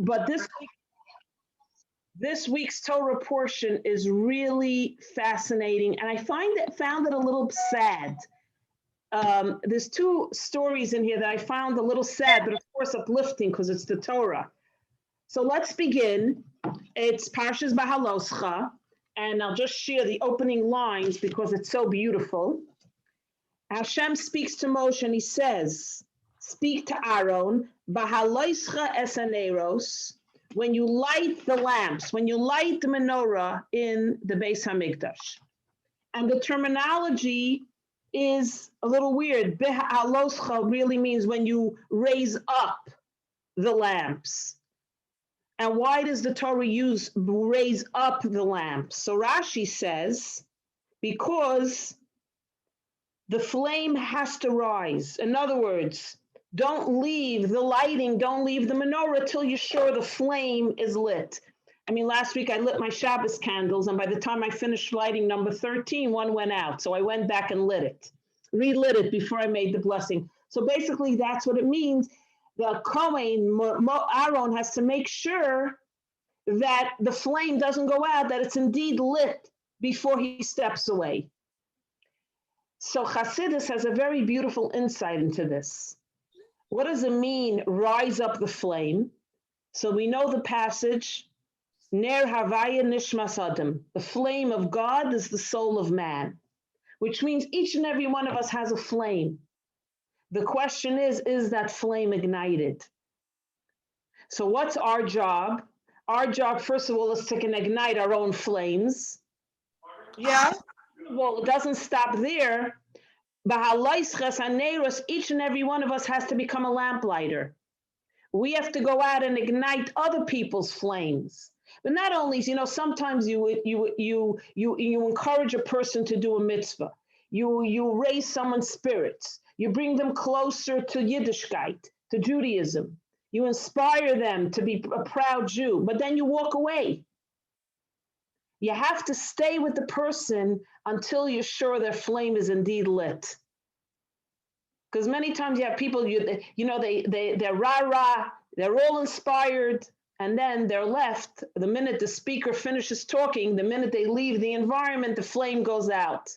But this week's Torah portion is really fascinating, and I found it a little sad. There's two stories in here that I found a little sad, but of course uplifting because it's the Torah. So let's begin. It's Parshas Behaalotecha, and I'll just share the opening lines because it's so beautiful. Hashem speaks to Moshe and he says, speak to Aaron, Behaalotecha es haneros, when you light the lamps, when you light the menorah in the Beis Hamikdash. And the terminology is a little weird. Behaalotecha really means when you raise up the lamps. And why does the Torah use raise up the lamps? So Rashi says, because the flame has to rise. In other words, don't leave the lighting, don't leave the menorah till you're sure the flame is lit. I mean, last week I lit my Shabbos candles, and by the time I finished lighting number 13, one went out. So I went back and relit it before I made the blessing. So basically that's what it means. The Kohen, Aaron, has to make sure that the flame doesn't go out, that it's indeed lit before he steps away. So Chassidus has a very beautiful insight into this. What does it mean, rise up the flame? So we know the passage, Ner Havaya Nishmas Adam. The flame of God is the soul of man, which means each and every one of us has a flame. The question is that flame ignited? So what's our job? Our job, first of all, is to ignite our own flames. Yeah. Well, it doesn't stop there. Each and every one of us has to become a lamplighter. We have to go out and ignite other people's flames. But not only, sometimes you encourage a person to do a mitzvah. You raise someone's spirits. You bring them closer to Yiddishkeit, to Judaism. You inspire them to be a proud Jew, but then you walk away. You have to stay with the person until you're sure their flame is indeed lit. Because many times you have people, they're rah-rah, they're all inspired, and then they're left. The minute the speaker finishes talking, the minute they leave the environment, the flame goes out.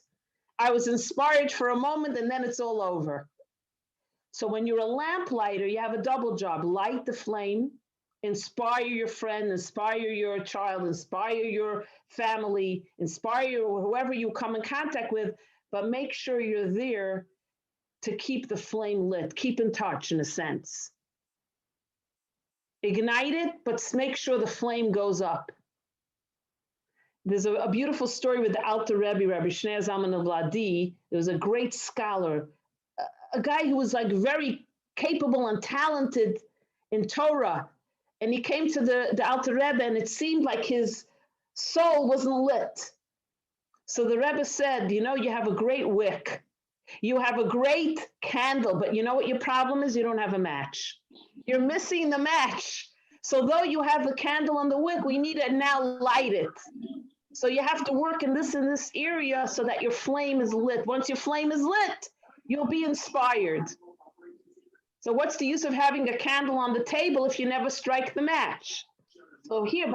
I was inspired for a moment, and then it's all over. So when you're a lamplighter, you have a double job. Light the flame, inspire your friend, inspire your child, inspire your family, inspire whoever you come in contact with, but make sure you're there to keep the flame lit, keep in touch in a sense. Ignite it, but make sure the flame goes up. There's a beautiful story with the Alter Rebbe, Rabbi Shneur Zalman of Ladi. There was a great scholar, a guy who was like very capable and talented in Torah. And he came to the Alter Rebbe, and it seemed like his soul wasn't lit. So the Rebbe said, you have a great wick. You have a great candle, but you know what your problem is? You don't have a match. You're missing the match. So though you have the candle on the wick, we need to now light it. So you have to work in this area so that your flame is lit. Once your flame is lit, you'll be inspired. So what's the use of having a candle on the table if you never strike the match? So here,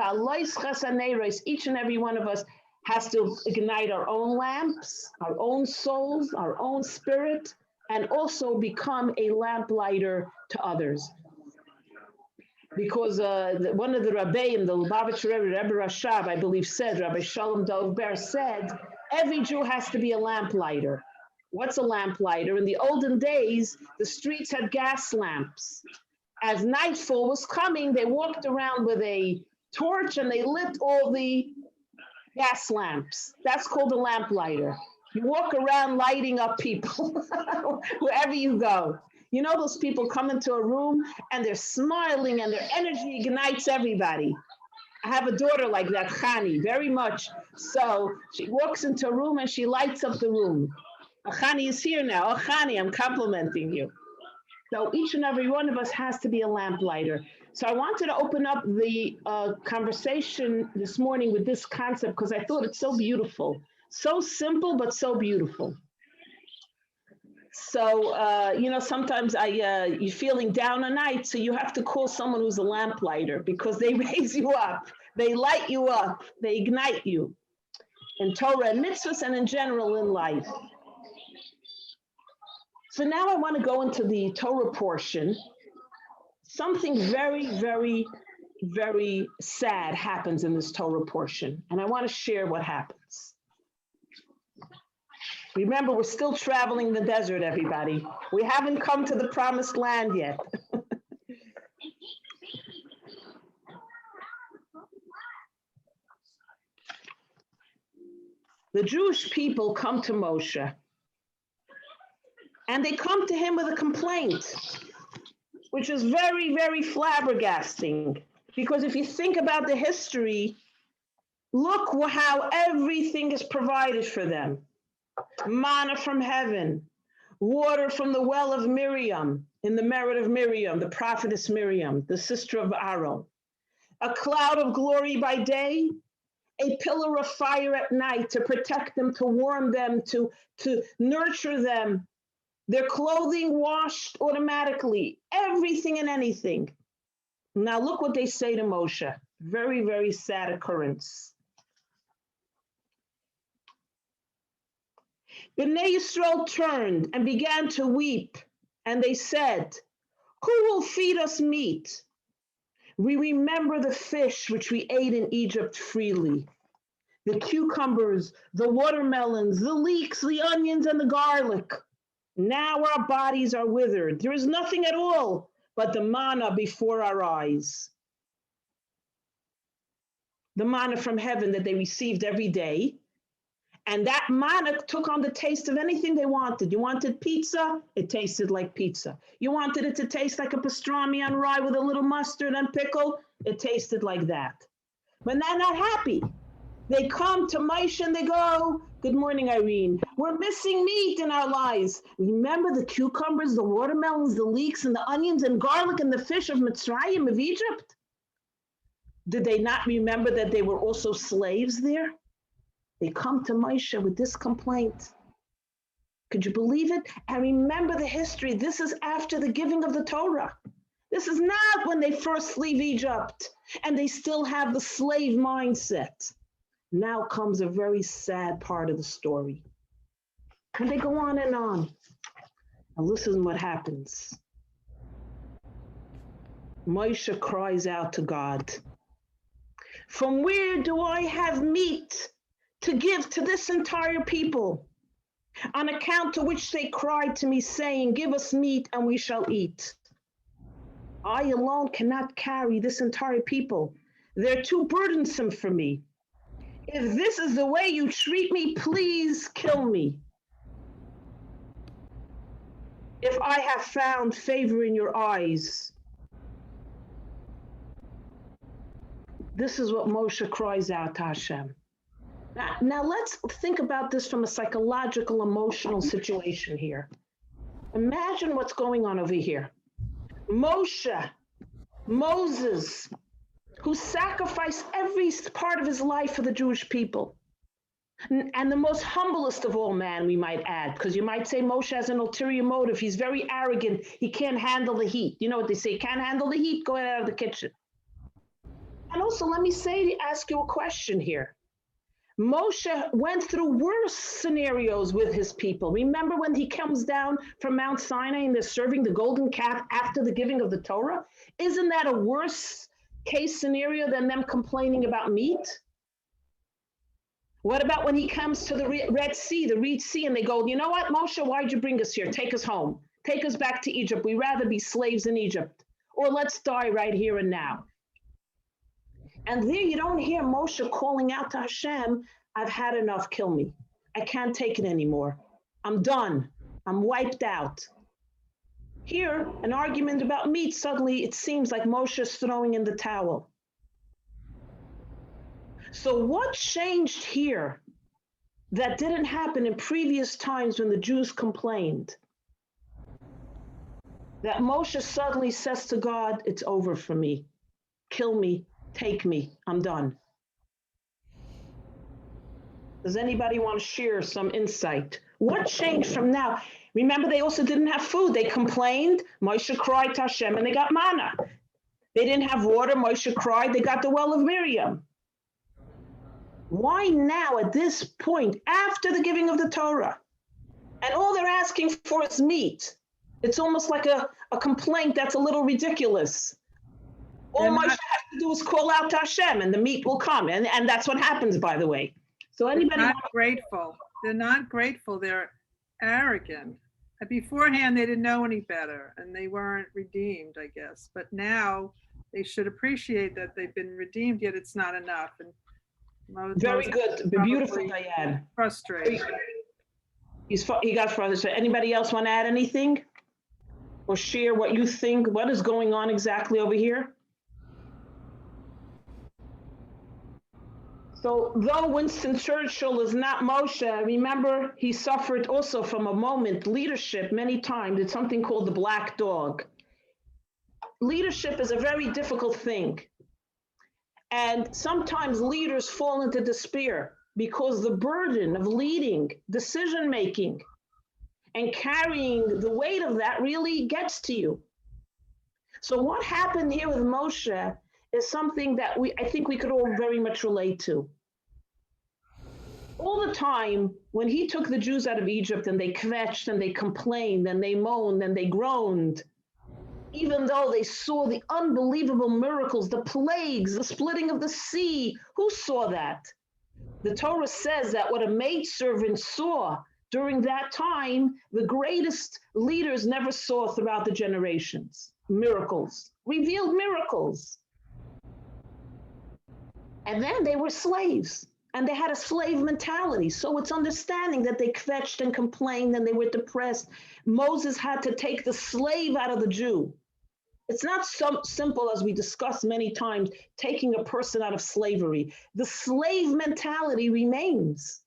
each and every one of us has to ignite our own lamps, our own souls, our own spirit, and also become a lamplighter to others. Because one of the Rabbeim, the Lubavitcher Rebbe Rashab, I believe said, Rabbi Shalom Dov Ber said, every Jew has to be a lamplighter. What's a lamplighter? In the olden days, the streets had gas lamps. As nightfall was coming, they walked around with a torch and they lit all the gas lamps. That's called a lamplighter. You walk around lighting up people wherever you go. Those people come into a room and they're smiling and their energy ignites everybody. I have a daughter like that, Chani, very much. So she walks into a room and she lights up the room. Chani is here now. Oh, Chani, I'm complimenting you. So each and every one of us has to be a lamplighter. So I wanted to open up the conversation this morning with this concept because I thought it's so beautiful. So simple, but so beautiful. So, sometimes you're feeling down a night, so you have to call someone who's a lamplighter because they raise you up, they light you up, they ignite you in Torah and mitzvahs and in general in life. So now I want to go into the Torah portion. Something very, very, very sad happens in this Torah portion, and I want to share what happens. Remember, we're still traveling the desert, everybody. We haven't come to the promised land yet. The Jewish people come to Moshe, and they come to him with a complaint, which is very, very flabbergasting. Because if you think about the history, look how everything is provided for them. Manna from heaven, water from the well of Miriam, in the merit of Miriam, the prophetess Miriam, the sister of Aaron. A cloud of glory by day, a pillar of fire at night to protect them, to warm them, to nurture them. Their clothing washed automatically, everything and anything. Now look what they say to Moshe. Very, very sad occurrence. Bnei Yisrael turned and began to weep, and they said, "Who will feed us meat? We remember the fish which we ate in Egypt freely, the cucumbers, the watermelons, the leeks, the onions, and the garlic. Now our bodies are withered. There is nothing at all but the manna before our eyes." The manna from heaven that they received every day. And that manna took on the taste of anything they wanted. You wanted pizza, it tasted like pizza. You wanted it to taste like a pastrami on rye with a little mustard and pickle, it tasted like that. But they're not happy. They come to Moshe and they go, "Good morning, Irene. We're missing meat in our lives. Remember the cucumbers, the watermelons, the leeks, and the onions and garlic and the fish of Mitzrayim, of Egypt?" Did they not remember that they were also slaves there? They come to Moshe with this complaint. Could you believe it? And remember the history. This is after the giving of the Torah. This is not when they first leave Egypt and they still have the slave mindset. Now comes a very sad part of the story. And they go on and on. Now listen what happens. Moshe cries out to God, "From where do I have meat to give to this entire people, on account to which they cried to me, saying, 'Give us meat and we shall eat'? I alone cannot carry this entire people. They're too burdensome for me. If this is the way you treat me, please kill me. If I have found favor in your eyes." This is what Moshe cries out to Hashem. Now let's think about this from a psychological, emotional situation here. Imagine what's going on over here. Moses, who sacrificed every part of his life for the Jewish people, and the most humblest of all man, we might add, because you might say Moshe has an ulterior motive. He's very arrogant. He can't handle the heat. You know what they say, can't handle the heat, go out of the kitchen. And also, let me ask you a question here. Moshe went through worse scenarios with his people. Remember when he comes down from Mount Sinai and they're serving the golden calf after the giving of the Torah? Isn't that a worse case scenario than them complaining about meat? What about when he comes to the Red Sea, and they go, "You know what, Moshe, why'd you bring us here? Take us home. Take us back to Egypt. We'd rather be slaves in Egypt. Or let's die right here and now." And there you don't hear Moshe calling out to Hashem, "I've had enough, kill me. I can't take it anymore. I'm done. I'm wiped out." Here, an argument about meat, suddenly it seems like Moshe's throwing in the towel. So what changed here that didn't happen in previous times when the Jews complained? That Moshe suddenly says to God, "It's over for me. Kill me. Take me, I'm done." Does anybody want to share some insight? What changed from now? Remember, they also didn't have food. They complained. Moshe cried to Hashem and they got manna. They didn't have water. Moshe cried. They got the well of Miriam. Why now, at this point, after the giving of the Torah, and all they're asking for is meat? It's almost like a complaint that's a little ridiculous. All Moshe has to do is call out to Hashem and the meat will come. And that's what happens, by the way. So anybody— They're not grateful. They're not grateful. They're arrogant. Beforehand, they didn't know any better and they weren't redeemed, I guess. But now they should appreciate that they've been redeemed, yet it's not enough. And very good. Beautiful, Diane. Frustrated. He got frustrated. Anybody else want to add anything? Or share what you think, what is going on exactly over here? So though Winston Churchill is not Moshe, remember he suffered also from a moment, leadership many times. It's something called the black dog. Leadership is a very difficult thing. And sometimes leaders fall into despair because the burden of leading, decision-making, and carrying the weight of that really gets to you. So what happened here with Moshe is something that I think we could all very much relate to. All the time when he took the Jews out of Egypt and they kvetched and they complained and they moaned and they groaned, even though they saw the unbelievable miracles, the plagues, the splitting of the sea, who saw that? The Torah says that what a maidservant saw during that time, the greatest leaders never saw throughout the generations. Miracles, revealed miracles. And then they were slaves and they had a slave mentality. So it's understanding that they kvetched and complained and they were depressed. Moses had to take the slave out of the Jew. It's not so simple as we discussed many times, taking a person out of slavery. The slave mentality remains.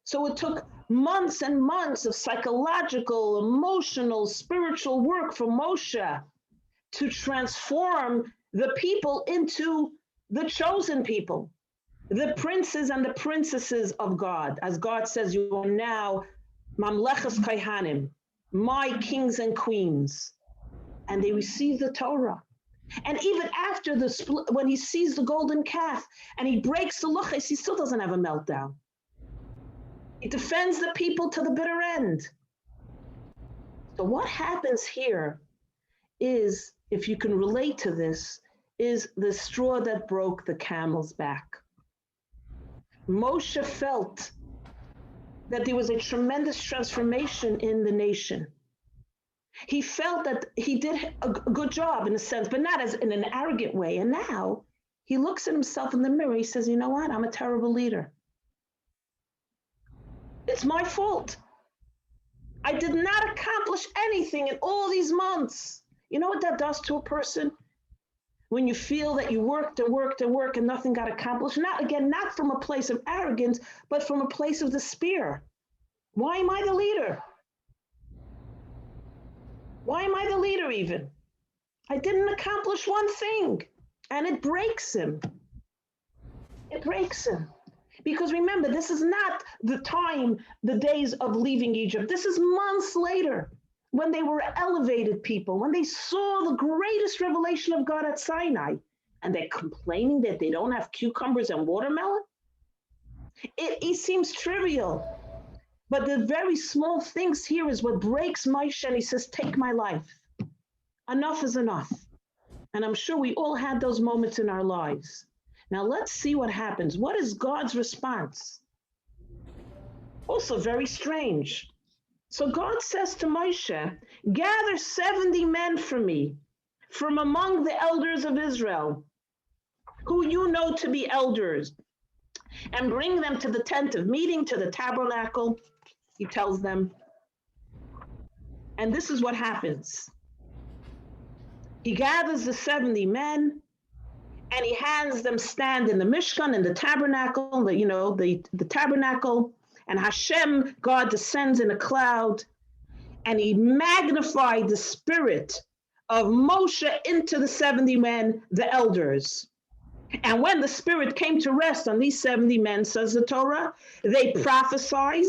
So it took months and months of psychological, emotional, spiritual work for Moshe to transform the people into the chosen people, the princes and the princesses of God. As God says, you are now Mamlechas Kaihanim, my kings and queens. And they receive the Torah. And even after the split, when he sees the golden calf and he breaks the luchos, he still doesn't have a meltdown. He defends the people to the bitter end. So what happens here is, if you can relate to this, is the straw that broke the camel's back. Moshe felt that there was a tremendous transformation in the nation. He felt that he did a good job in a sense, but not as in an arrogant way. And now he looks at himself in the mirror. He says, you know what? I'm a terrible leader. It's my fault. I did not accomplish anything in all these months. You know what that does to a person? When you feel that you worked and worked and worked and nothing got accomplished, not from a place of arrogance, but from a place of despair. Why am I the leader? Why am I the leader even? I didn't accomplish one thing. And it breaks him. It breaks him. Because remember, this is not the days of leaving Egypt. This is months later, when they were elevated people, when they saw the greatest revelation of God at Sinai, and they're complaining that they don't have cucumbers and watermelon. It seems trivial. But the very small things here is what breaks Moshe, and he says, take my life. Enough is enough. And I'm sure we all had those moments in our lives. Now let's see what happens. What is God's response? Also very strange. So God says to Moshe, gather 70 men for me from among the elders of Israel, who you know to be elders, and bring them to the tent of meeting, to the tabernacle. He tells them. And this is what happens. He gathers the 70 men and he has them stand in the Mishkan, in the tabernacle, the tabernacle, and Hashem, God, descends in a cloud and he magnified the spirit of Moshe into the 70 men, the elders. And when the spirit came to rest on these 70 men, says the Torah, they prophesied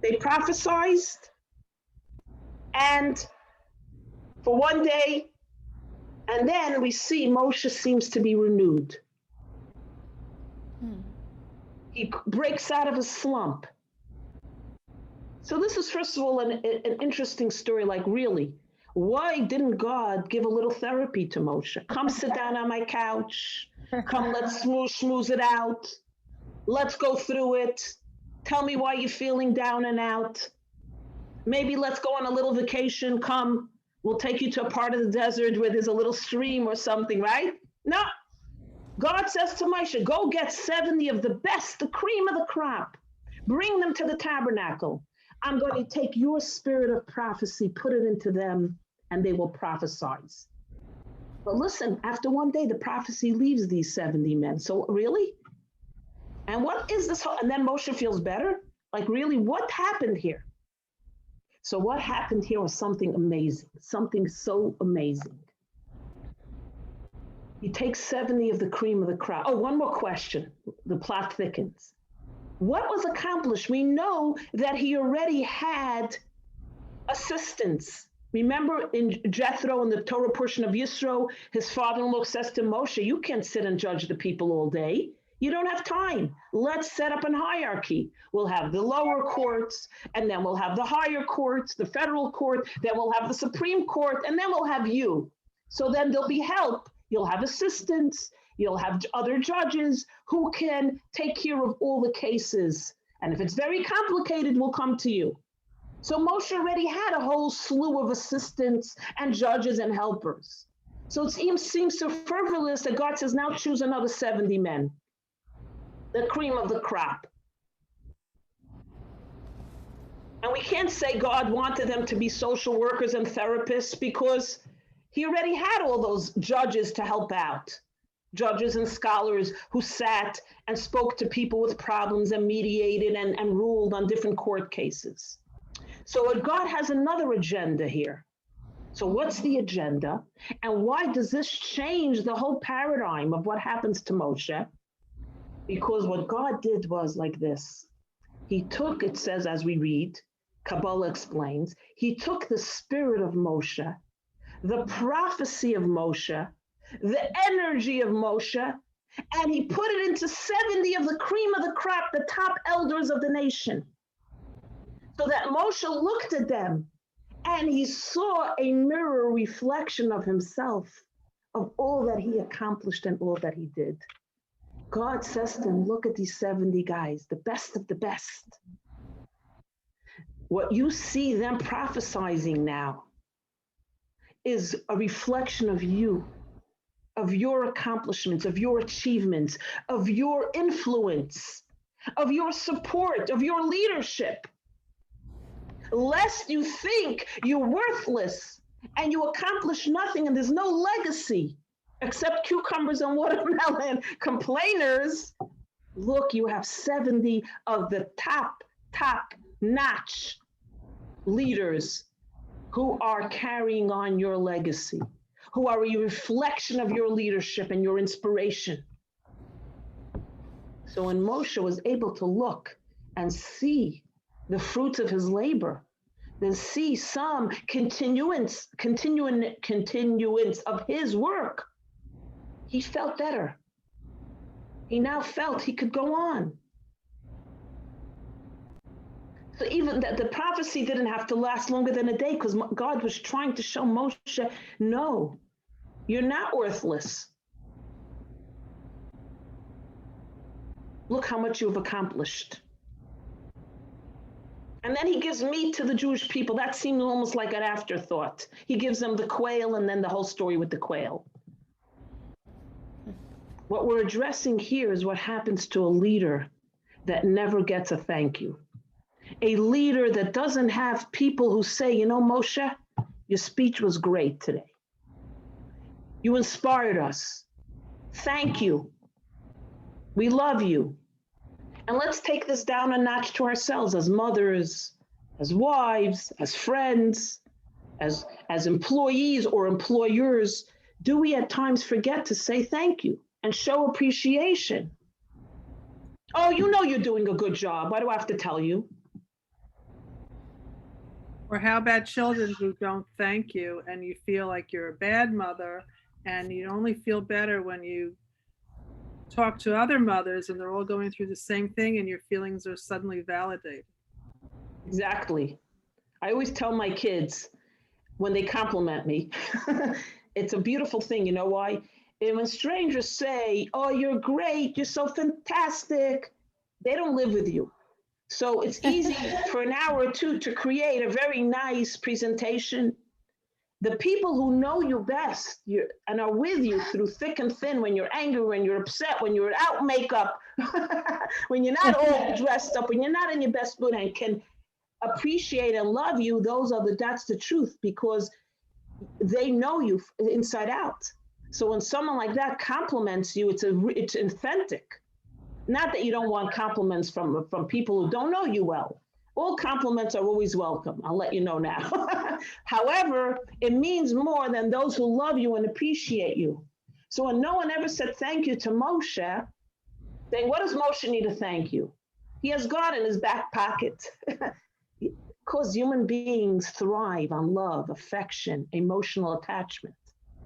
They prophesied, and for one day, and then we see Moshe seems to be renewed. He breaks out of his slump. So this is, first of all, an interesting story. Like, really, why didn't God give a little therapy to Moshe? Come sit down on my couch. Come, let's schmooze it out. Let's go through it. Tell me why you're feeling down and out. Maybe let's go on a little vacation. Come, we'll take you to a part of the desert where there's a little stream or something, right? No. God says to Moshe, go get 70 of the best, the cream of the crop. Bring them to the tabernacle. I'm going to take your spirit of prophecy, put it into them, and they will prophesy. But listen, after one day, the prophecy leaves these 70 men. So really? And what is this? And then Moshe feels better? Like, really, what happened here? So what happened here was something amazing, something so amazing. He takes 70 of the cream of the crop. Oh, one more question. The plot thickens. What was accomplished? We know that he already had assistants. Remember in Jethro, in the Torah portion of Yisro, his father-in-law says to Moshe, you can't sit and judge the people all day. You don't have time. Let's set up a hierarchy. We'll have the lower courts, and then we'll have the higher courts, the federal court, then we'll have the Supreme Court, and then we'll have you. So then there'll be help. You'll have assistants. You'll have other judges who can take care of all the cases. And if it's very complicated, we'll come to you. So Moshe already had a whole slew of assistants and judges and helpers. So it seems so frivolous that God says, now choose another 70 men. The cream of the crop. And we can't say God wanted them to be social workers and therapists because he already had all those judges to help out. Judges and scholars who sat and spoke to people with problems and mediated and ruled on different court cases. So God has another agenda here. So what's the agenda? And why does this change the whole paradigm of what happens to Moshe? Because what God did was like this. He took, it says as we read, Kabbalah explains, he took the spirit of Moshe, the prophecy of Moshe, the energy of Moshe, and he put it into 70 of the cream of the crop, the top elders of the nation. So that Moshe looked at them and he saw a mirror reflection of himself, of all that he accomplished and all that he did. God says to him, look at these 70 guys, the best of the best. What you see them prophesizing now is a reflection of you, of your accomplishments, of your achievements, of your influence, of your support, of your leadership. Lest you think you're worthless and you accomplish nothing and there's no legacy except cucumbers and watermelon complainers. Look, you have 70 of the top-notch leaders who are carrying on your legacy, who are a reflection of your leadership and your inspiration. So when Moshe was able to look and see the fruits of his labor, then see some continuance of his work, he felt better. He now felt he could go on. So even that the prophecy didn't have to last longer than a day because God was trying to show Moshe, no, you're not worthless. Look how much you've accomplished. And then he gives meat to the Jewish people. That seemed almost like an afterthought. He gives them the quail and then the whole story with the quail. What we're addressing here is what happens to a leader that never gets a thank you. A leader that doesn't have people who say, you know, Moshe, your speech was great today. You inspired us. Thank you. We love you. And let's take this down a notch to ourselves as mothers, as wives, as friends, as employees or employers. Do we at times forget to say thank you and show appreciation? Oh, you know you're doing a good job. Why do I have to tell you? Or how about children who don't thank you and you feel like you're a bad mother, and you only feel better when you talk to other mothers and they're all going through the same thing and your feelings are suddenly validated. Exactly. I always tell my kids when they compliment me, it's a beautiful thing. You know why? And when strangers say, "Oh, you're great, you're so fantastic," they don't live with you. So it's easy for an hour or two to create a very nice presentation. The people who know you best and are with you through thick and thin, when you're angry, when you're upset, when you're without makeup, when you're not all dressed up, when you're not in your best mood, and can appreciate and love you, that's the truth, because they know you inside out. So when someone like that compliments you, it's authentic. Not that you don't want compliments from people who don't know you well. All compliments are always welcome. I'll let you know now. However, it means more than those who love you and appreciate you. So when no one ever said thank you to Moshe, saying, what does Moshe need to thank you? He has God in his back pocket. Because human beings thrive on love, affection, emotional attachment.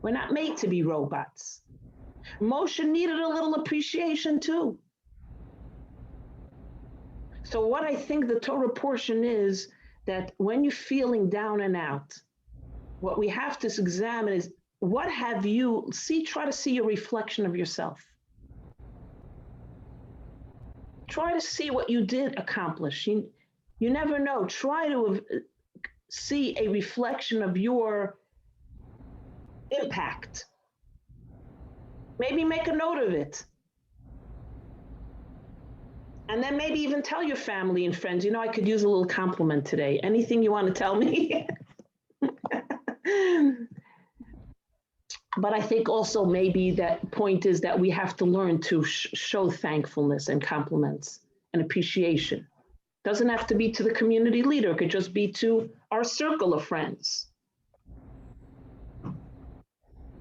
We're not made to be robots. Moshe needed a little appreciation too. So what I think the Torah portion is that when you're feeling down and out, what we have to examine is, what have you try to see a reflection of yourself. Try to see what you did accomplish. You never know. Try to see a reflection of your impact. Maybe make a note of it. And then maybe even tell your family and friends, I could use a little compliment today. Anything you want to tell me? But I think also maybe that point is that we have to learn to show thankfulness and compliments and appreciation. Doesn't have to be to the community leader. It could just be to our circle of friends.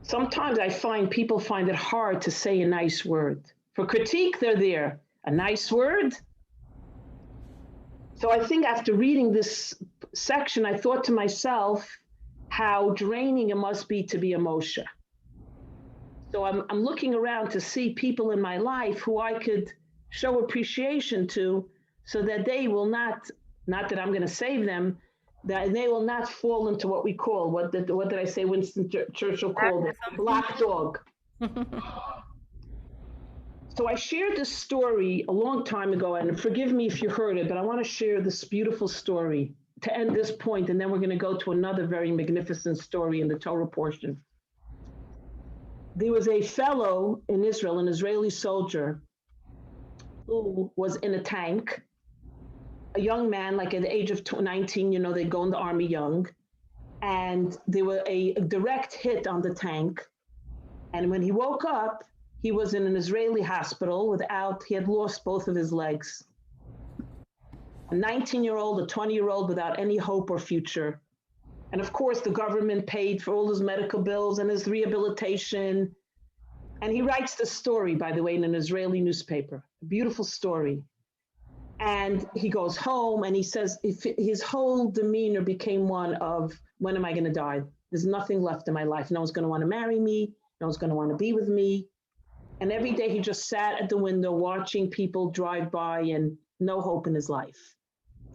Sometimes I find people find it hard to say a nice word. For critique, they're there. A nice word. So I think after reading this section, I thought to myself how draining it must be to be a Moshe. So I'm looking around to see people in my life who I could show appreciation to, so that they will not that I'm going to save them, that they will not fall into what we call, what did I say Winston Churchill called it? Black dog. So I shared this story a long time ago, and forgive me if you heard it, but I want to share this beautiful story to end this point, and then we're going to go to another very magnificent story in the Torah portion. There was a fellow in Israel, an Israeli soldier, who was in a tank, a young man, like at the age of 19, they go in the army young, and there was a direct hit on the tank. And when he woke up, he was in an Israeli hospital he had lost both of his legs. A 19-year-old, a 20-year-old without any hope or future. And of course, the government paid for all his medical bills and his rehabilitation. And he writes the story, by the way, in an Israeli newspaper, a beautiful story. And he goes home and he says, his whole demeanor became one of, when am I going to die? There's nothing left in my life. No one's going to want to marry me. No one's going to want to be with me. And every day he just sat at the window watching people drive by and no hope in his life.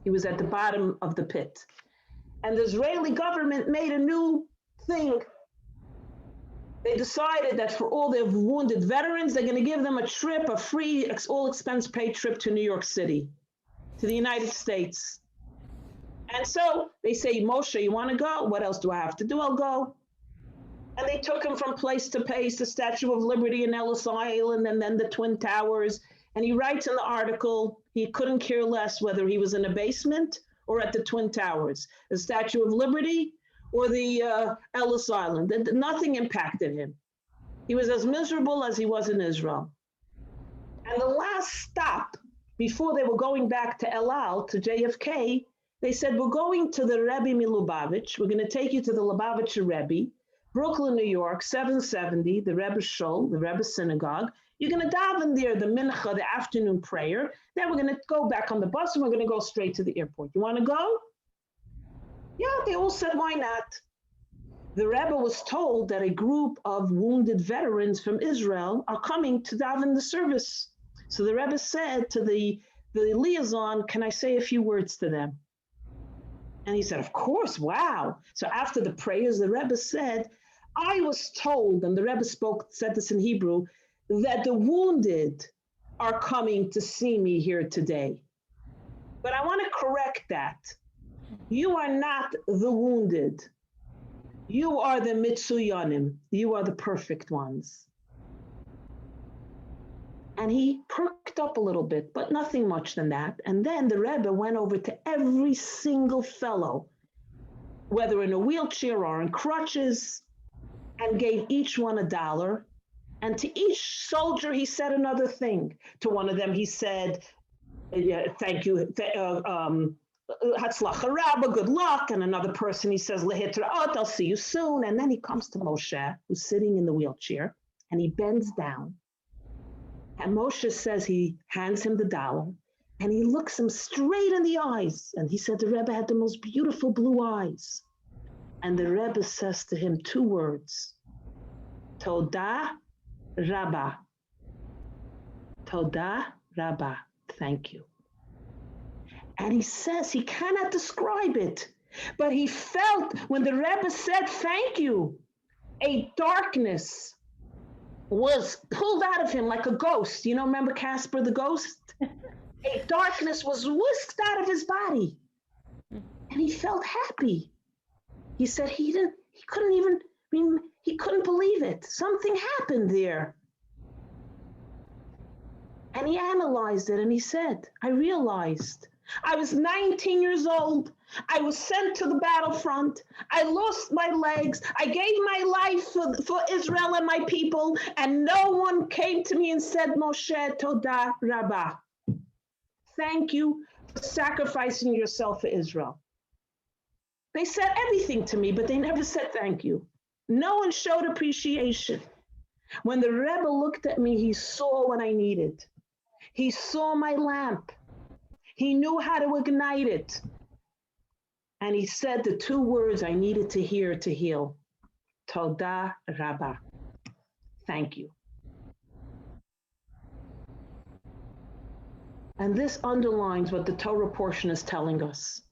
He was at the bottom of the pit. And the Israeli government made a new thing. They decided that for all their wounded veterans, they're going to give them a free, all expense paid trip to New York City, to the United States. And so they say, Moshe, you want to go? What else do I have to do? I'll go. And they took him from place to place, the Statue of Liberty in Ellis Island, and then the Twin Towers. And he writes in the article, he couldn't care less whether he was in a basement or at the Twin Towers, the Statue of Liberty or the Ellis Island. Nothing impacted him. He was as miserable as he was in Israel. And the last stop, before they were going back to El Al, to JFK, they said, we're going to the Rebbe Milubavitch. We're going to take you to the Lubavitcher Rebbe, Brooklyn, New York, 770, the Rebbe Shul, the Rebbe Synagogue. You're going to daven there, the mincha, the afternoon prayer. Then we're going to go back on the bus and we're going to go straight to the airport. You want to go? Yeah, they all said, why not? The Rebbe was told that a group of wounded veterans from Israel are coming to daven the service. So the Rebbe said to the liaison, can I say a few words to them? And he said, of course, wow. So after the prayers, the Rebbe said, I was told, and the Rebbe said this in Hebrew, that the wounded are coming to see me here today. But I want to correct that. You are not the wounded. You are the mitsuyanim. You are the perfect ones. And he perked up a little bit, but nothing much than that. And then the Rebbe went over to every single fellow, whether in a wheelchair or in crutches, and gave each one $1. And to each soldier, he said another thing. To one of them, he said, thank you, Hatzlacha Rabba, good luck. And another person, he says, Lehitraot, I'll see you soon. And then he comes to Moshe, who's sitting in the wheelchair, and he bends down. And Moshe says he hands him the $1, and he looks him straight in the eyes. And he said the Rebbe had the most beautiful blue eyes. And the Rebbe says to him 2 words, Toda Rabba. Toda Rabba. Thank you. And he says he cannot describe it, but he felt when the Rebbe said thank you, a darkness was pulled out of him like a ghost. You know, remember Casper the ghost? A darkness was whisked out of his body, and he felt happy. He said he couldn't believe it. Something happened there. And he analyzed it, and he said, I realized I was 19 years old. I was sent to the battlefront. I lost my legs. I gave my life for Israel and my people, and no one came to me and said, Moshe, Toda Rabbah. Thank you for sacrificing yourself for Israel. They said everything to me, but they never said thank you. No one showed appreciation. When the Rebbe looked at me, he saw what I needed. He saw my lamp. He knew how to ignite it. And he said the 2 words I needed to hear to heal. Toda Rabbah. Thank you. And this underlines what the Torah portion is telling us.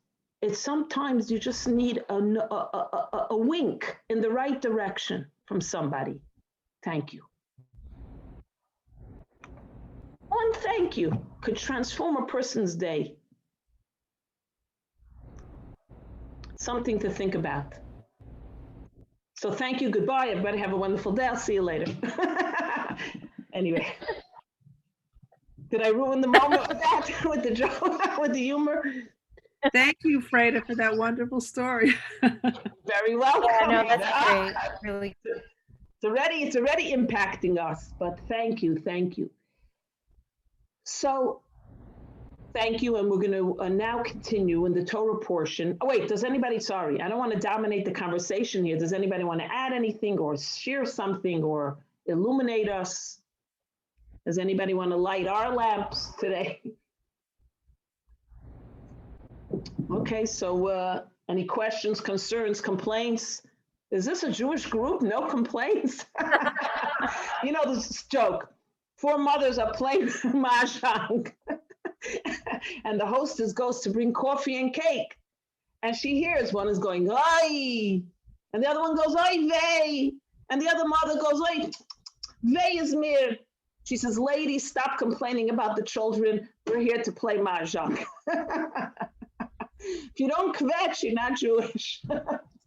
It's sometimes you just need a wink in the right direction from somebody. Thank you. One thank you could transform a person's day. Something to think about. So thank you, goodbye, everybody. Have a wonderful day. I'll see you later. Anyway, did I ruin the moment with that, with the joke, with the humor? Thank you, Freida, for that wonderful story. Very welcome. Yeah, no, that's great. Really. It's already impacting us, but thank you. So, thank you, and we're going to now continue in the Torah portion. Oh, wait, sorry, I don't want to dominate the conversation here. Does anybody want to add anything or share something or illuminate us? Does anybody want to light our lamps today? Okay, so any questions, concerns, complaints? Is this a Jewish group? No complaints? You know this joke. 4 mothers are playing mahjong. And the hostess goes to bring coffee and cake. And she hears one is going, "Oi!" And the other one goes, "Oi, vey!" And the other mother goes, "Oi, vey is mir." She says, "Ladies, stop complaining about the children. We're here to play mahjong." If you don't kvetch, you're not Jewish.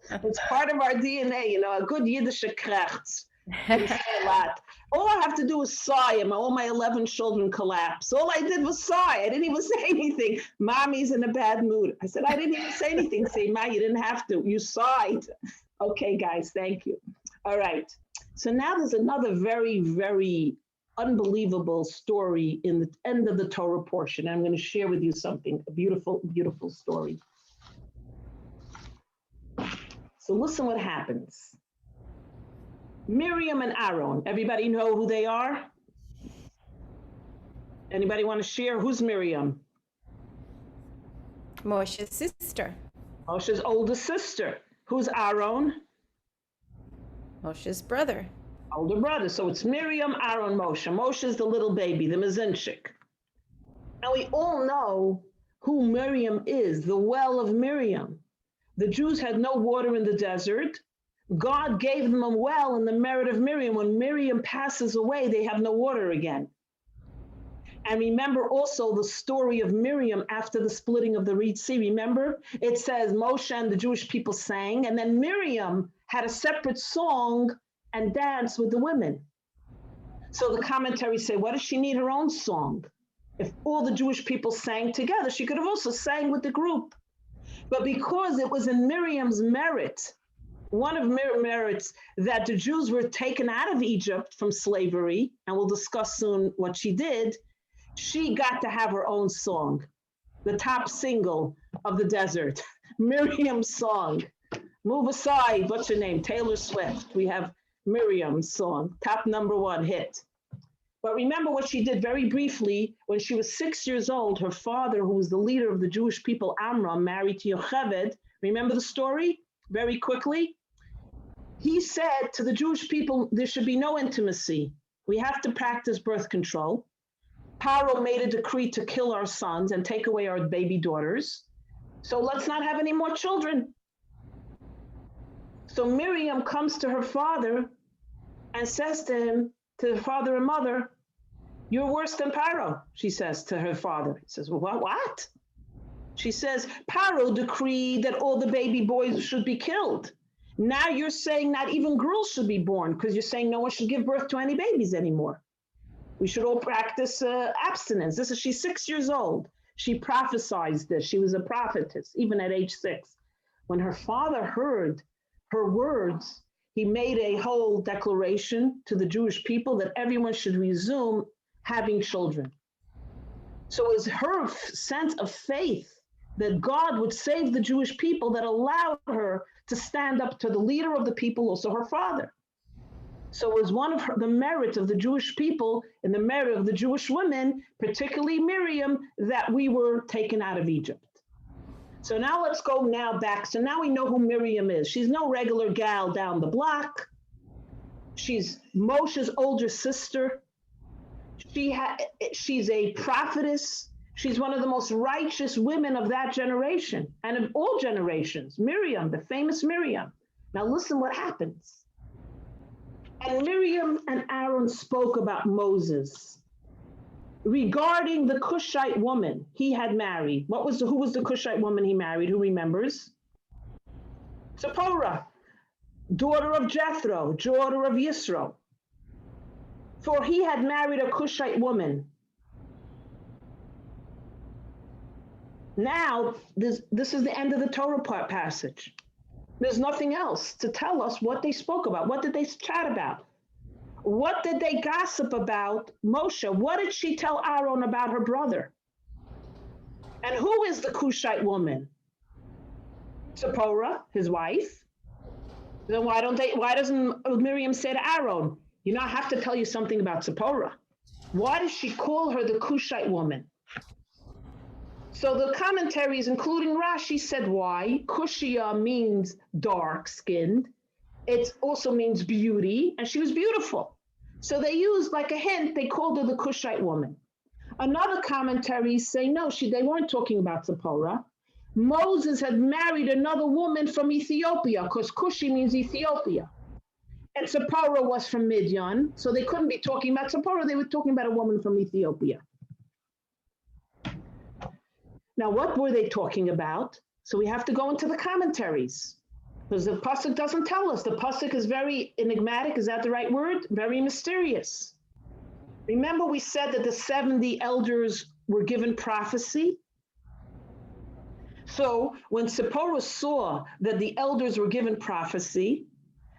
It's part of our DNA, you know, a good Yiddish krechts. We say a lot. All I have to do is sigh, and all my 11 children collapse. All I did was sigh. I didn't even say anything. Mommy's in a bad mood. I said, I didn't even say anything. Say, Ma, you didn't have to. You sighed. Okay, guys, thank you. All right. So now there's another very, very unbelievable story in the end of the Torah portion. I'm going to share with you something, a beautiful, beautiful story. So listen what happens. Miriam and Aaron, everybody know who they are? Anybody want to share? Who's Miriam? Moshe's sister. Moshe's older sister. Who's Aaron? Moshe's brother. Older brother. So it's Miriam, Aaron, Moshe. Moshe is the little baby, the Mazinchik. And we all know who Miriam is, the well of Miriam. The Jews had no water in the desert. God gave them a well in the merit of Miriam. When Miriam passes away, they have no water again. And remember also the story of Miriam after the splitting of the Red Sea. Remember, it says Moshe and the Jewish people sang, and then Miriam had a separate song and dance with the women. So the commentaries say, what does she need her own song? If all the Jewish people sang together, she could have also sang with the group. But because it was in Miriam's merit, one of Miriam's merits, that the Jews were taken out of Egypt from slavery, and we'll discuss soon what she did, she got to have her own song, the top single of the desert, Miriam's song. Move aside, what's her name? Taylor Swift. We have Miriam's song, top #1 hit. But remember what she did very briefly. When she was 6 years old, her father, who was the leader of the Jewish people, Amram, married to Yocheved. Remember the story? Very quickly. He said to the Jewish people, there should be no intimacy. We have to practice birth control. Paro made a decree to kill our sons and take away our baby daughters. So let's not have any more children. So Miriam comes to her father and says to him, to the father and mother, you're worse than Paro, she says to her father. He says, well, what? She says, Paro decreed that all the baby boys should be killed. Now you're saying not even girls should be born because you're saying no one should give birth to any babies anymore. We should all practice abstinence. She's 6 years old. She prophesied this. She was a prophetess, even at age 6. When her father heard her words, he made a whole declaration to the Jewish people that everyone should resume having children. So it was her sense of faith that God would save the Jewish people that allowed her to stand up to the leader of the people, also her father. So it was one of the merits of the Jewish people and the merit of the Jewish women, particularly Miriam, that we were taken out of Egypt. So now let's go now back. So now we know who Miriam is. She's no regular gal down the block. She's Moshe's older sister. She's a prophetess. She's one of the most righteous women of that generation and of all generations. Miriam, the famous Miriam. Now listen what happens. And Miriam and Aaron spoke about Moses regarding the Cushite woman he had married. Who was the Cushite woman he married? Who remembers? Zipporah, daughter of Jethro, daughter of Yisro. For he had married a Cushite woman. Now, this is the end of the Torah part passage. There's nothing else to tell us what they spoke about. What did they chat about? What did they gossip about Moshe? What did she tell Aaron about her brother? And who is the Cushite woman? Zipporah, his wife. Then why doesn't Miriam say to Aaron, you know, I have to tell you something about Zipporah. Why does she call her the Cushite woman? So the commentaries, including Rashi, said why. Cushia means dark-skinned. It also means beauty, and she was beautiful. So they used, like a hint, they called her the Cushite woman. Another commentary say, no, they weren't talking about Zipporah. Moses had married another woman from Ethiopia, because Cushi means Ethiopia. And Zipporah was from Midian, so they couldn't be talking about Zipporah, they were talking about a woman from Ethiopia. Now, what were they talking about? So we have to go into the commentaries, because the pasuk doesn't tell us. The pasuk is very enigmatic. Is that the right word? Very mysterious. Remember, we said that the 70 elders were given prophecy. So when Zipporah saw that the elders were given prophecy,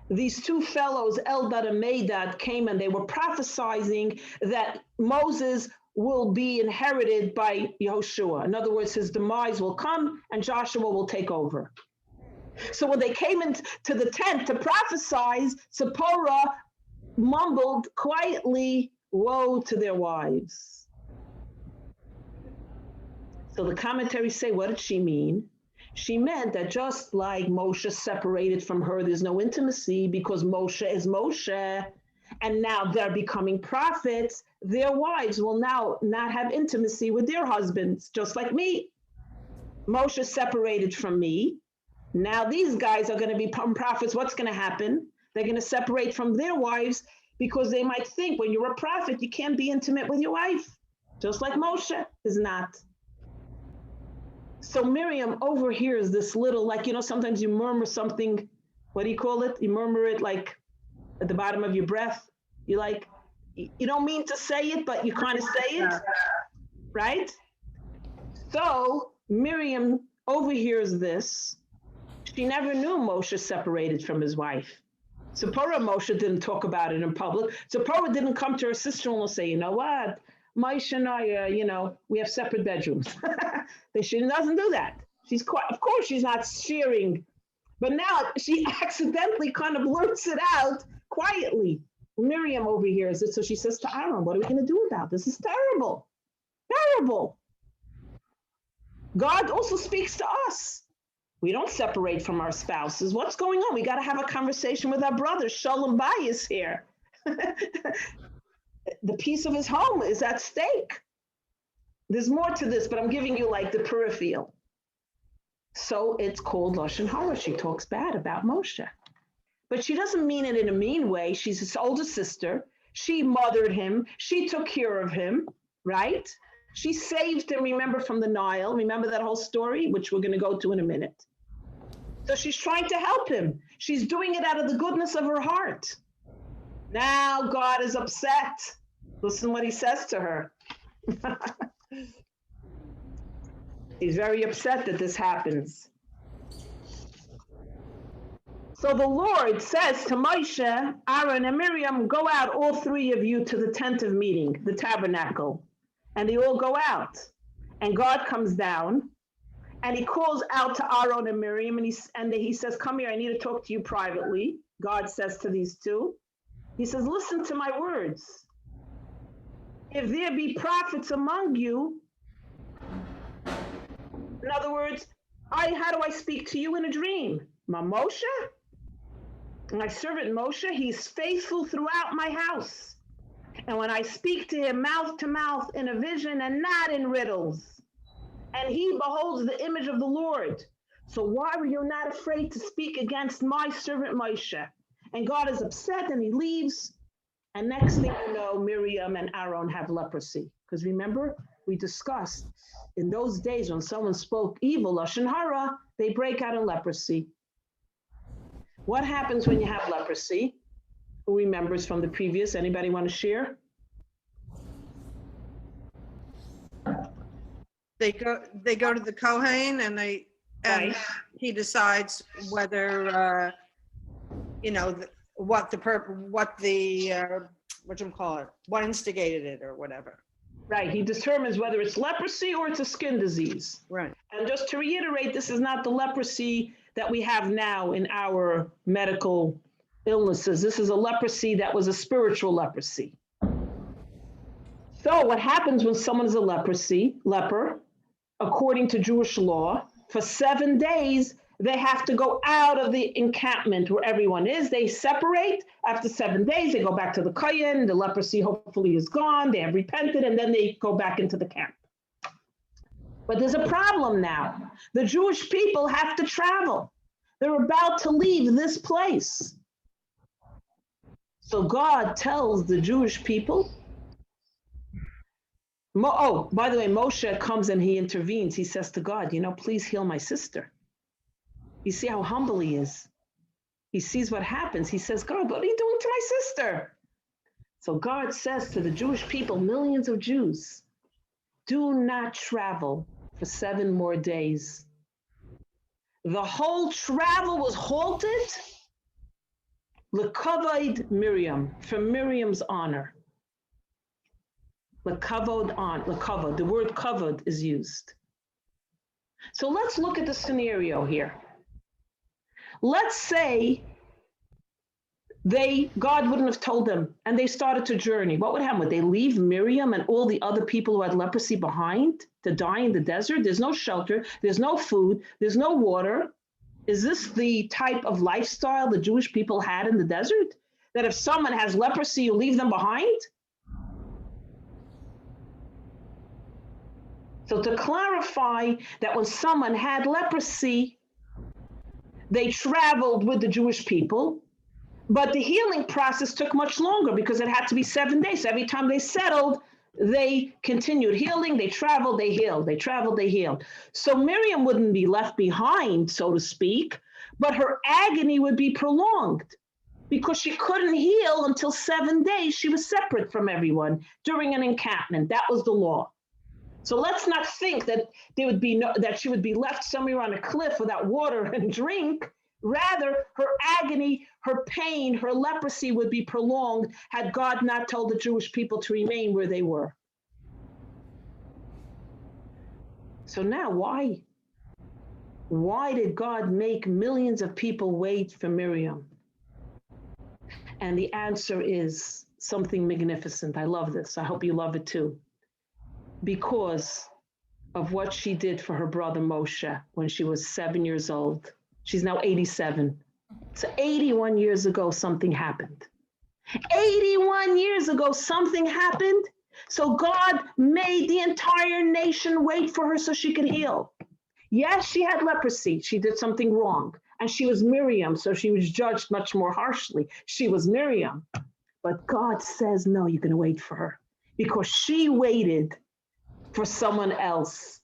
these two fellows, Eldad and Medad, came and they were prophesying that Moses will be inherited by Yehoshua. In other words, his demise will come and Joshua will take over. So when they came into the tent to prophesy, Zipporah mumbled quietly, woe to their wives. So the commentaries say, what did she mean? She meant that just like Moshe separated from her, there's no intimacy because Moshe is Moshe, and now they're becoming prophets, their wives will now not have intimacy with their husbands, just like me. Moshe separated from me. Now these guys are going to become prophets. What's going to happen? They're going to separate from their wives because they might think when you're a prophet, you can't be intimate with your wife, just like Moshe is not. So Miriam overhears this little, like, sometimes you murmur something, what do you call it? You murmur it like at the bottom of your breath. You don't mean to say it, but you kind of say it, right? So Miriam overhears this. She never knew Moshe separated from his wife. Zipporah Moshe didn't talk about it in public. Zipporah didn't come to her sister-in-law and say, you know what? Moshe and I, we have separate bedrooms. She doesn't do that. Of course, she's not sharing. But now she accidentally kind of blurts it out quietly. Miriam overhears it. So she says to Aaron, what are we going to do about this? This is terrible. Terrible. God also speaks to us. We don't separate from our spouses. What's going on? We got to have a conversation with our brother. Shalom Bayis here. The peace of his home is at stake. There's more to this, but I'm giving you like the peripheral. So it's called Lashon Hara. She talks bad about Moshe. But she doesn't mean it in a mean way. She's his older sister. She mothered him. She took care of him, right? She saved him, remember, from the Nile. Remember that whole story, which we're going to go to in a minute. So she's trying to help him. She's doing it out of the goodness of her heart. Now God is upset. Listen what he says to her. He's very upset that this happens. So the Lord says to Moshe, Aaron, and Miriam, go out, all three of you, to the tent of meeting, the tabernacle. And they all go out. And God comes down, and he calls out to Aaron and Miriam, and he says, come here, I need to talk to you privately. God says to these two. He says, listen to my words. If there be prophets among you, in other words, how do I speak to you in a dream? My Moshe? My servant Moshe, he's faithful throughout my house. And when I speak to him mouth to mouth in a vision and not in riddles, and he beholds the image of the Lord. So why were you not afraid to speak against my servant Moshe? And God is upset and he leaves. And next thing you know, Miriam and Aaron have leprosy. Because remember, we discussed in those days when someone spoke evil, Lashon Hara, they break out in leprosy. What happens when you have leprosy? Who remembers from the previous? Anybody want to share? They go to the Kohen and Right. he decides whether what instigated it or whatever. Right. He determines whether it's leprosy or it's a skin disease. Right. And just to reiterate, this is not the leprosy that we have now in our medical illnesses. This is a leprosy that was a spiritual leprosy. So what happens when someone is a leper, according to Jewish law, for 7 days, they have to go out of the encampment where everyone is. They separate. After 7 days, they go back to the Kohen. The leprosy hopefully is gone. They have repented, and then they go back into the camp. But there's a problem now. The Jewish people have to travel. They're about to leave this place. So God tells the Jewish people, by the way, Moshe comes and he intervenes. He says to God, please heal my sister. You see how humble he is. He sees what happens. He says, God, what are you doing to my sister? So God says to the Jewish people, millions of Jews, do not travel for 7 more days. The whole travel was halted. L'kavod Miriam, for Miriam's honor. L'kavod, the word kavod is used. So let's look at the scenario here. Let's say God wouldn't have told them, and they started to journey. What would happen? Would they leave Miriam and all the other people who had leprosy behind to die in the desert? There's no shelter, there's no food, there's no water. Is this the type of lifestyle the Jewish people had in the desert? That if someone has leprosy, you leave them behind? So to clarify that when someone had leprosy, they traveled with the Jewish people, but the healing process took much longer because it had to be 7 days. Every time they settled, they continued healing, they traveled, they healed, they traveled, they healed. So Miriam wouldn't be left behind, so to speak, but her agony would be prolonged because she couldn't heal until 7 days. She was separate from everyone during an encampment. That was the law. So let's not think that there would be that she would be left somewhere on a cliff without water and drink. Rather, her agony, her pain, her leprosy would be prolonged had God not told the Jewish people to remain where they were. So now why? Why did God make millions of people wait for Miriam? And the answer is something magnificent. I love this. I hope you love it too. Because of what she did for her brother Moshe when she was 7 years old. She's now 87. So 81 years ago, something happened. 81 years ago, something happened. So God made the entire nation wait for her so she could heal. Yes, she had leprosy. She did something wrong. And she was Miriam, so she was judged much more harshly. She was Miriam. But God says, no, you're going to wait for her because she waited for someone else.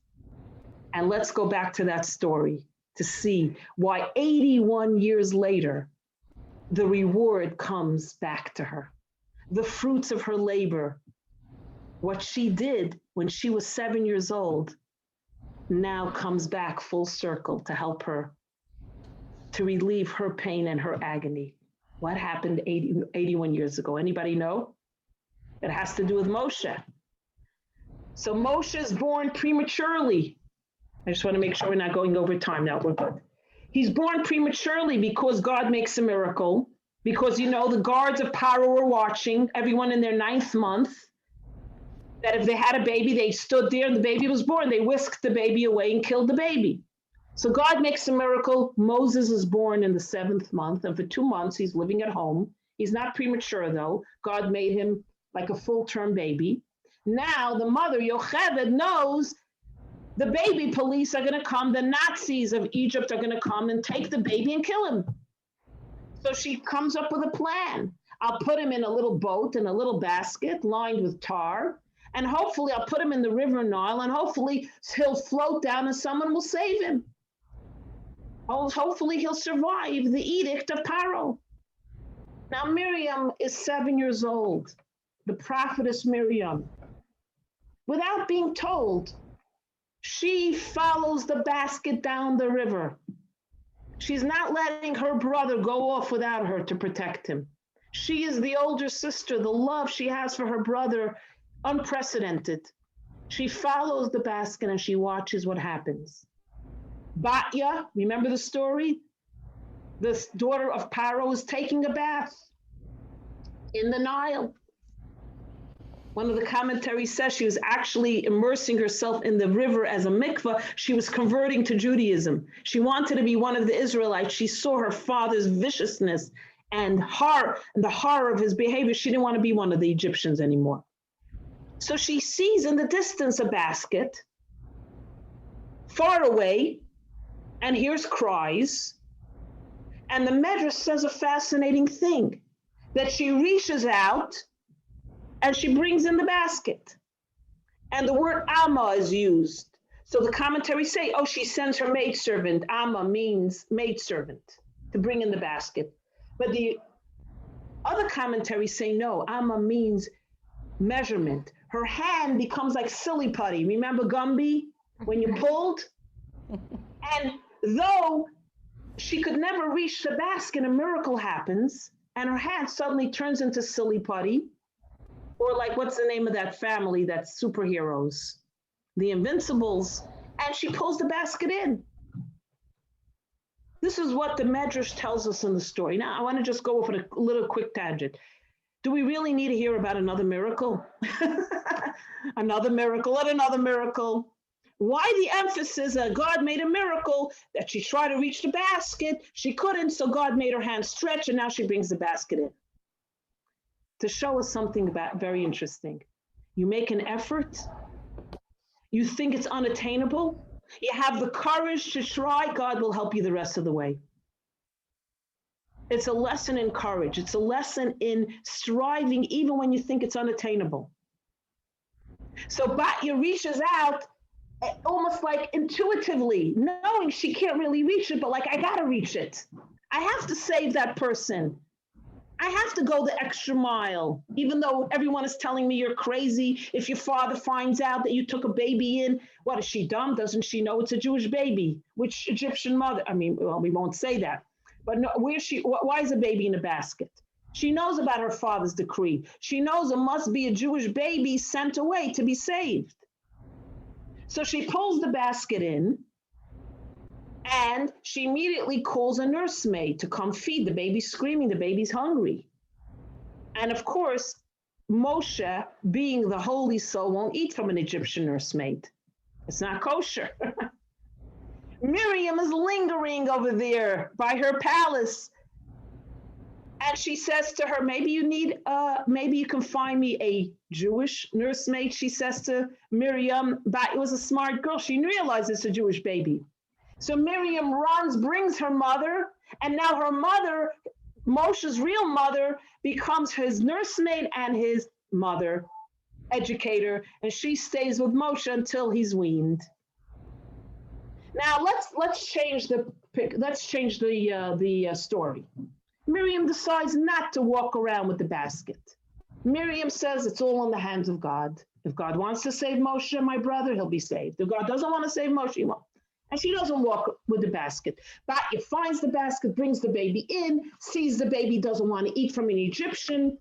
And let's go back to that story to see why 81 years later, the reward comes back to her. The fruits of her labor, what she did when she was 7 years old, now comes back full circle to help her to relieve her pain and her agony. What happened 81 years ago? Anybody know? It has to do with Moshe. So Moshe is born prematurely. I just want to make sure we're not going over time now. We're good. He's born prematurely because God makes a miracle. Because, the guards of Paro were watching, everyone in their 9th month, that if they had a baby, they stood there and the baby was born. They whisked the baby away and killed the baby. So God makes a miracle. Moses is born in the 7th month, and for 2 months, he's living at home. He's not premature, though. God made him like a full-term baby. Now the mother, Yocheved, knows the baby police are going to come. The Nazis of Egypt are going to come and take the baby and kill him. So she comes up with a plan. I'll put him in a little boat, in a little basket lined with tar. And hopefully I'll put him in the river Nile, and hopefully he'll float down and someone will save him. Hopefully he'll survive the edict of Paro. Now Miriam is 7 years old, the prophetess Miriam. Without being told, she follows the basket down the river. She's not letting her brother go off without her to protect him. She is the older sister. The love she has for her brother, unprecedented. She follows the basket and she watches what happens. Batya, remember the story? This daughter of Paro is taking a bath in the Nile. One of the commentaries says she was actually immersing herself in the river as a mikveh. She was converting to Judaism. She wanted to be one of the Israelites. She saw her father's viciousness and the horror of his behavior. She didn't want to be one of the Egyptians anymore. So she sees in the distance a basket far away and hears cries. And the Medrash says a fascinating thing, that she reaches out and she brings in the basket. And the word Amma is used. So the commentaries say, she sends her maidservant. Amma means maidservant to bring in the basket. But the other commentaries say, no, Amma means measurement. Her hand becomes like silly putty. Remember Gumby when you pulled? And though she could never reach the basket, a miracle happens and her hand suddenly turns into silly putty. Or like, what's the name of that family that's superheroes? The Invincibles. And she pulls the basket in. This is what the Medrash tells us in the story. Now, I want to just go over a little quick tangent. Do we really need to hear about another miracle? Another miracle and another miracle. Why the emphasis that God made a miracle, that she tried to reach the basket, she couldn't, so God made her hand stretch, and now she brings the basket in. To show us something about very interesting. You make an effort, you think it's unattainable, you have the courage to try, God will help you the rest of the way. It's a lesson in courage. It's a lesson in striving even when you think it's unattainable. So Batya reaches out almost like intuitively, knowing she can't really reach it, but like, I gotta reach it. I have to save that person. I have to go the extra mile, even though everyone is telling me you're crazy. If your father finds out that you took a baby in, what, is she dumb? Doesn't she know it's a Jewish baby? Which Egyptian mother? I mean, well, we won't say that. But no, why is a baby in a basket? She knows about her father's decree. She knows it must be a Jewish baby sent away to be saved. So she pulls the basket in, and she immediately calls a nursemaid to come feed. The baby's screaming, the baby's hungry. And of course, Moshe, being the holy soul, won't eat from an Egyptian nursemaid. It's not kosher. Miriam is lingering over there by her palace. And she says to her, maybe you can find me a Jewish nursemaid, she says to Miriam. But it was a smart girl. She realized it's a Jewish baby. So Miriam runs, brings her mother, and now her mother, Moshe's real mother, becomes his nursemaid and his mother, educator, and she stays with Moshe until he's weaned. Now let's change the story. Miriam decides not to walk around with the basket. Miriam says it's all in the hands of God. If God wants to save Moshe, my brother, he'll be saved. If God doesn't want to save Moshe, he won't. And she doesn't walk with the basket. Batya finds the basket, brings the baby in, sees the baby doesn't want to eat from an Egyptian,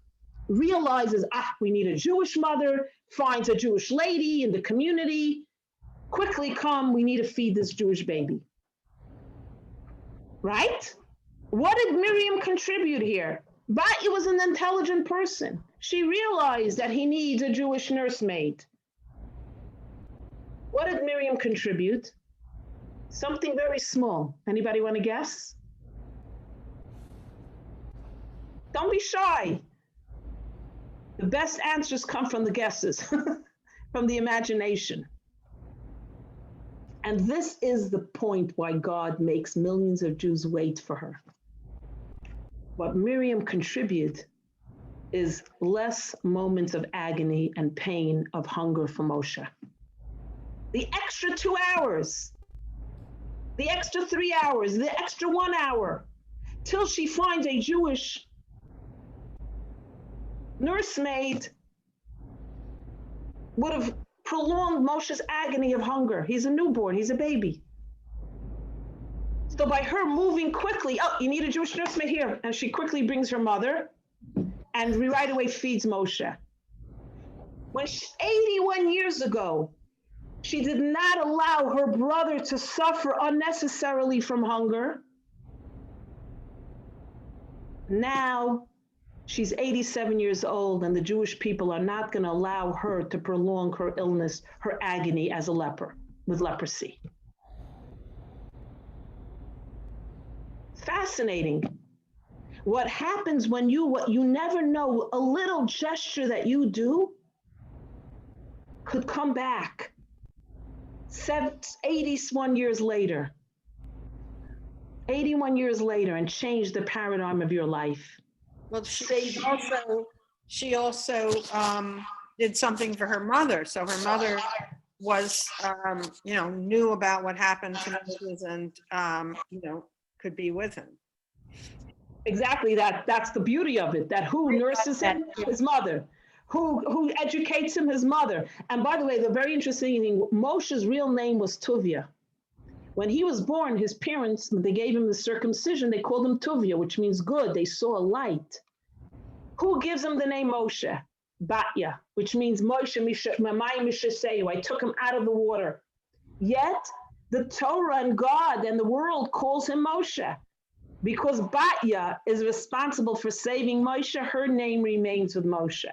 realizes, we need a Jewish mother, finds a Jewish lady in the community. Quickly come, we need to feed this Jewish baby. Right? What did Miriam contribute here? Batya was an intelligent person. She realized that he needs a Jewish nursemaid. What did Miriam contribute? Something very small. Anybody want to guess? Don't be shy. The best answers come from the guesses, from the imagination. And this is the point why God makes millions of Jews wait for her. What Miriam contributed is less moments of agony and pain of hunger for Moshe. The extra 2 hours, the extra 3 hours, the extra 1 hour, till she finds a Jewish nursemaid would have prolonged Moshe's agony of hunger. He's a newborn, he's a baby. So by her moving quickly, you need a Jewish nursemaid here. And she quickly brings her mother and right away feeds Moshe. When 81 years ago, she did not allow her brother to suffer unnecessarily from hunger. Now she's 87 years old, and the Jewish people are not going to allow her to prolong her illness, her agony as a leper with leprosy. Fascinating. What happens when you never know, a little gesture that you do could come back 81 years later, 81 years later, and change the paradigm of your life. Well, she also did something for her mother. So her mother was, knew about what happened to Moses and, could be with him. Exactly. That's the beauty of it. That who nurses him? His mother. Who educates him? His mother. And by the way, the very interesting thing, Moshe's real name was Tuvia. When he was born, his parents, they gave him the circumcision, they called him Tuvia, which means good. They saw a light. Who gives him the name Moshe? Batya, which means Moshe Mamayim Mishaseyu. I took him out of the water. Yet, the Torah and God and the world calls him Moshe. Because Batya is responsible for saving Moshe, her name remains with Moshe.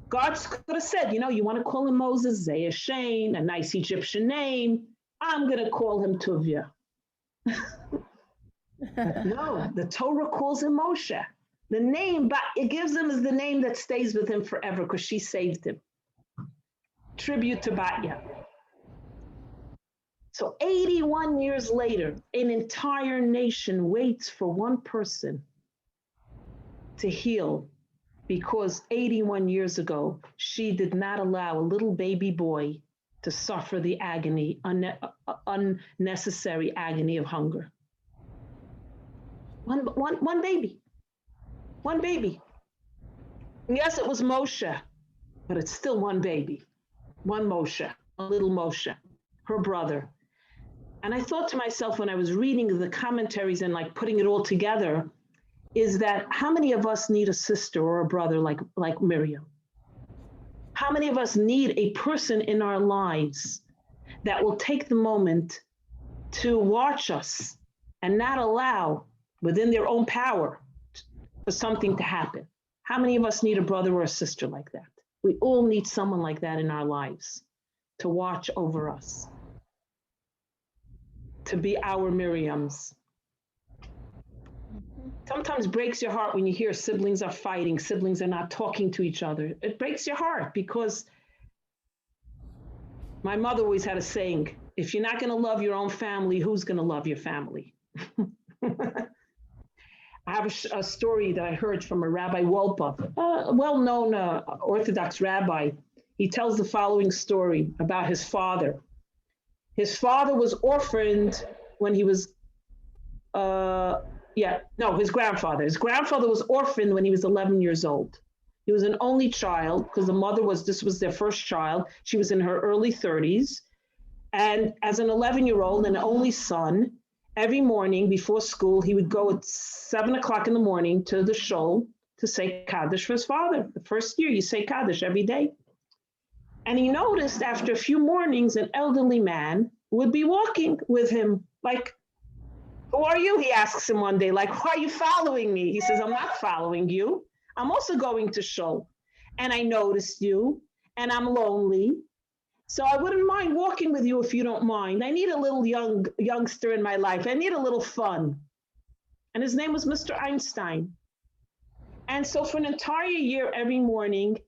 God could have said, you want to call him Moses, Zayashain, a nice Egyptian name. I'm going to call him Tuvia. But no, the Torah calls him Moshe. The name it gives him is the name that stays with him forever because she saved him. Tribute to Batya. So 81 years later, an entire nation waits for one person to heal because 81 years ago, she did not allow a little baby boy to suffer the agony, unnecessary agony of hunger. One baby. One baby. And yes, it was Moshe, but it's still one baby. One Moshe, a little Moshe, her brother. And I thought to myself when I was reading the commentaries and like putting it all together, is that how many of us need a sister or a brother like Miriam? How many of us need a person in our lives that will take the moment to watch us and not allow within their own power for something to happen? How many of us need a brother or a sister like that? We all need someone like that in our lives to watch over us, to be our Miriams. Sometimes breaks your heart when you hear siblings are fighting, siblings are not talking to each other. It breaks your heart because my mother always had a saying, if you're not going to love your own family, who's going to love your family? I have a story that I heard from a Rabbi Wolpa, a well-known Orthodox rabbi. He tells the following story about his father. His father was orphaned when he was, his grandfather. His grandfather was orphaned when he was 11 years old. He was an only child because this was their first child. She was in her early 30s. And as an 11-year-old and an only son, every morning before school, he would go at 7 o'clock in the morning to the shul to say Kaddish for his father. The first year, you say Kaddish every day. And he noticed after a few mornings, an elderly man would be walking with him. Like, who are you? He asks him one day, like, why are you following me? He says, I'm not following you. I'm also going to shul. And I noticed you, and I'm lonely. So I wouldn't mind walking with you if you don't mind. I need a little youngster in my life. I need a little fun. And his name was Mr. Einstein. And so for an entire year, every morning,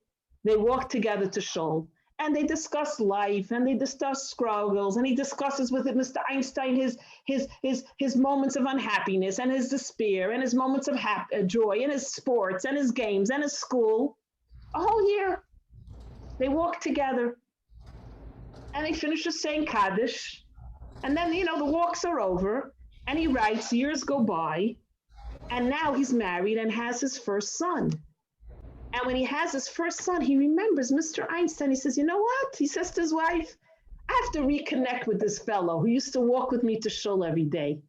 they walked together to shul. And they discuss life, and they discuss struggles, and he discusses with Mr. Einstein his moments of unhappiness, and his despair, and his moments of joy, and his sports, and his games, and his school. A whole year, they walked together, and he finishes saying Kaddish, and then the walks are over, and he writes. Years go by, and now he's married and has his first son. And when he has his first son, he remembers Mr. Einstein. He says, you know what? He says to his wife, I have to reconnect with this fellow who used to walk with me to shul every day.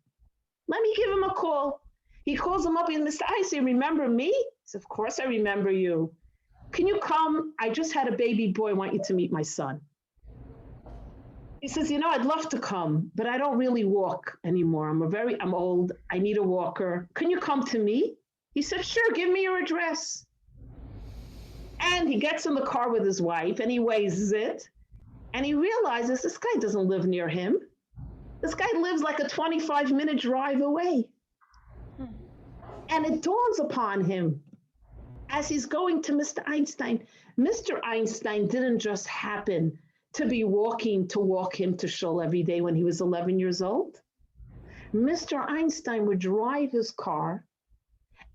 Let me give him a call. He calls him up and Mr. Einstein, remember me? He says, of course I remember you. Can you come? I just had a baby boy. I want you to meet my son. He says, I'd love to come, but I don't really walk anymore. I'm old. I need a walker. Can you come to me? He said, sure, give me your address. And he gets in the car with his wife and he weighs it and he realizes this guy doesn't live near him. This guy lives like a 25-minute drive away. And it dawns upon him as he's going to Mr. Einstein. Mr. Einstein didn't just happen to be walking to walk him to shul every day when he was 11 years old. Mr. Einstein would drive his car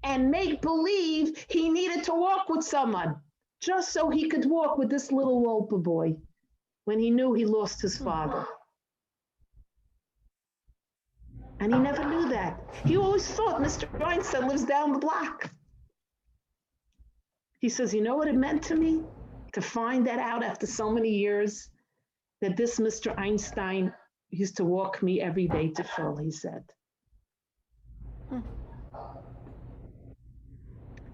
and make believe he needed to walk with someone just so he could walk with this little Wolpa boy when he knew he lost his father. And he never knew that. He always thought Mr. Einstein lives down the block. He says, you know what it meant to me? To find that out after so many years, that this Mr. Einstein used to walk me every day to shul, he said.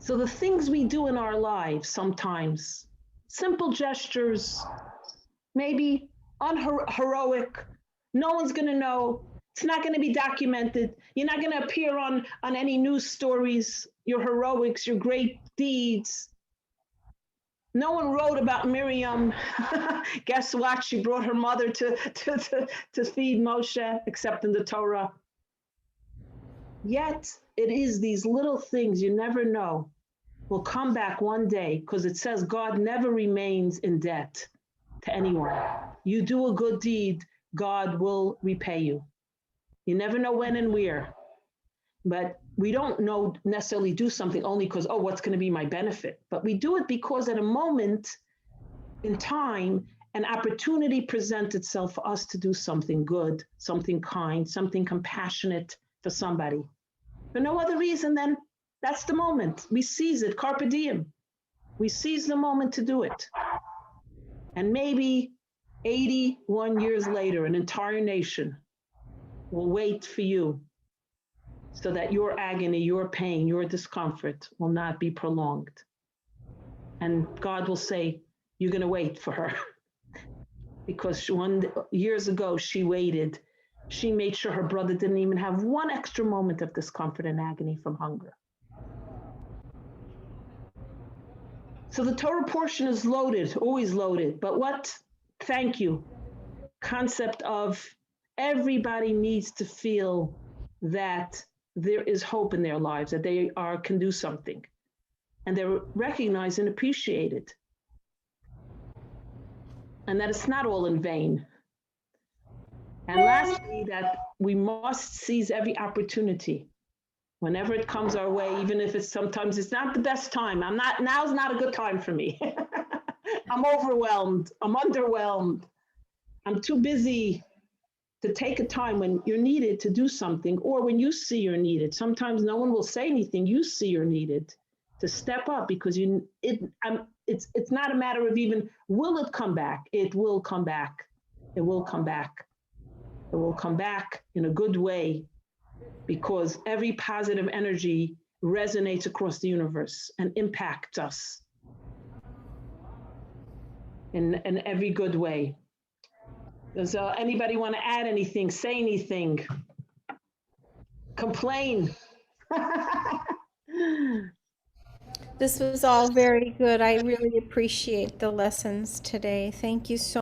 So the things we do in our lives sometimes, simple gestures, maybe unheroic, No one's going to know. It's not going to be documented. You're not going to appear on any news stories, your heroics, your great deeds. No one wrote about Miriam. Guess what? She brought her mother to feed Moshe, except in the Torah. Yet it is these little things you never know will come back one day, because it says God never remains in debt to anyone. You do a good deed, God will repay you. You never know when and where. But we don't know necessarily do something only because, oh, what's going to be my benefit? But we do it because at a moment in time, an opportunity presents itself for us to do something good, something kind, something compassionate for somebody. For no other reason than that's the moment. We seize it, carpe diem. We seize the moment to do it. And maybe 81 years later, an entire nation will wait for you so that your agony, your pain, your discomfort will not be prolonged. And God will say, you're going to wait for her. Because years ago, she waited. She made sure her brother didn't even have one extra moment of discomfort and agony from hunger. So the Torah portion is loaded, always loaded. But what? Thank you. Concept of everybody needs to feel that there is hope in their lives, that they can do something. And they're recognized and appreciated. And that it's not all in vain. And lastly, that we must seize every opportunity whenever it comes our way, even if sometimes it's not the best time. Now's not a good time for me. I'm overwhelmed. I'm underwhelmed. I'm too busy to take a time when you're needed to do something, or when you see you're needed. Sometimes no one will say anything. You see you're needed to step up, because it's not a matter of even, will it come back? It will come back. It will come back. It will come back in a good way, because every positive energy resonates across the universe and impacts us in every good way. Does anybody want to add anything, say anything, complain? This was all very good. I really appreciate the lessons today. Thank you so